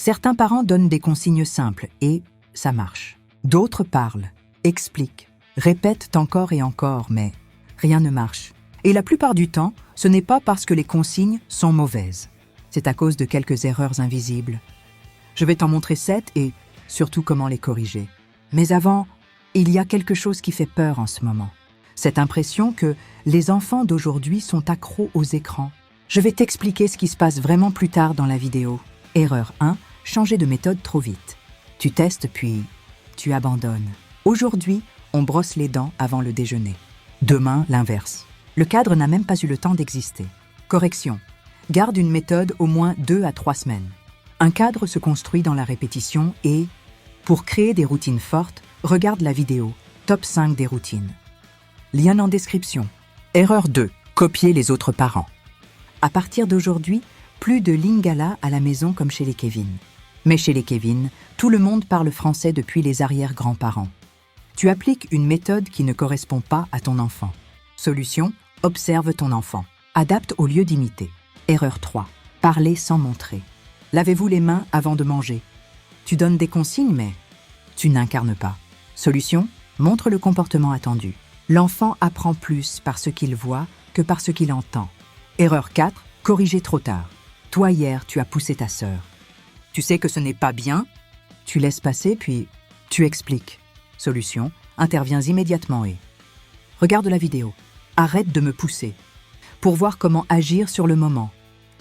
Certains parents donnent des consignes simples et ça marche. D'autres parlent, expliquent, répètent encore et encore, mais rien ne marche. Et la plupart du temps, ce n'est pas parce que les consignes sont mauvaises. C'est à cause de quelques erreurs invisibles. Je vais t'en montrer 7 et surtout comment les corriger. Mais avant, il y a quelque chose qui fait peur en ce moment. Cette impression que les enfants d'aujourd'hui sont accros aux écrans. Je vais t'expliquer ce qui se passe vraiment plus tard dans la vidéo. Erreur 1, changer de méthode trop vite. Tu testes puis tu abandonnes. Aujourd'hui, on brosse les dents avant le déjeuner. Demain, l'inverse. Le cadre n'a même pas eu le temps d'exister. Correction. Garde une méthode au moins 2 à 3 semaines. Un cadre se construit dans la répétition et, pour créer des routines fortes, regarde la vidéo Top 5 des routines. Lien en description. Erreur 2. Copier les autres parents. À partir d'aujourd'hui, plus de lingala à la maison comme chez les Kevin. Mais chez les Kevin, tout le monde parle français depuis les arrière-grands-parents. Tu appliques une méthode qui ne correspond pas à ton enfant. Solution, observe ton enfant. Adapte au lieu d'imiter. Erreur 3. Parler sans montrer. Lavez-vous les mains avant de manger. Tu donnes des consignes, mais tu n'incarnes pas. Solution, montre le comportement attendu. L'enfant apprend plus par ce qu'il voit que par ce qu'il entend. Erreur 4. Corriger trop tard. Toi, hier, tu as poussé ta sœur. Tu sais que ce n'est pas bien. Tu laisses passer, puis tu expliques. Solution, interviens immédiatement et regarde la vidéo. Arrête de me pousser. Pour voir comment agir sur le moment.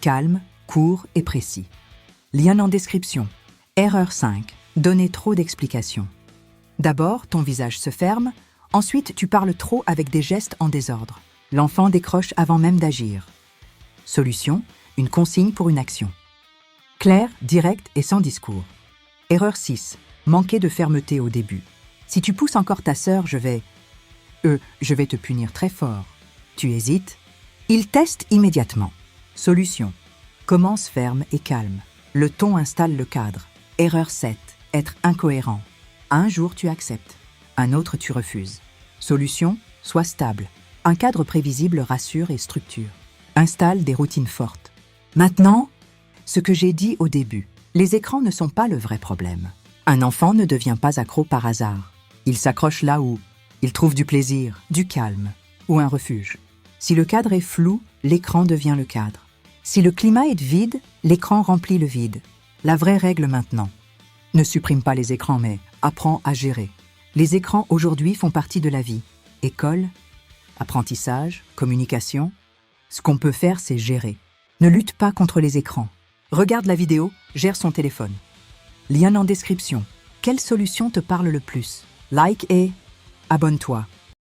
Calme, court et précis. Lien en description. Erreur 5. Donner trop d'explications. D'abord, ton visage se ferme. Ensuite, tu parles trop avec des gestes en désordre. L'enfant décroche avant même d'agir. Solution, une consigne pour une action. Clair, direct et sans discours. Erreur 6. Manquer de fermeté au début. Si tu pousses encore ta sœur, je vais te punir très fort. Tu hésites. Il teste immédiatement. Solution. Commence ferme et calme. Le ton installe le cadre. Erreur 7. Être incohérent. Un jour, tu acceptes. Un autre, tu refuses. Solution. Sois stable. Un cadre prévisible rassure et structure. Installe des routines fortes. Maintenant, ce que j'ai dit au début. Les écrans ne sont pas le vrai problème. Un enfant ne devient pas accro par hasard. Il s'accroche là où il trouve du plaisir, du calme ou un refuge. Si le cadre est flou, l'écran devient le cadre. Si le climat est vide, l'écran remplit le vide. La vraie règle maintenant. Ne supprime pas les écrans, mais apprends à gérer. Les écrans aujourd'hui font partie de la vie. École, apprentissage, communication. Ce qu'on peut faire, c'est gérer. Ne lutte pas contre les écrans. Regarde la vidéo, gère son téléphone. Lien en description. Quelle solution te parle le plus? Like et abonne-toi.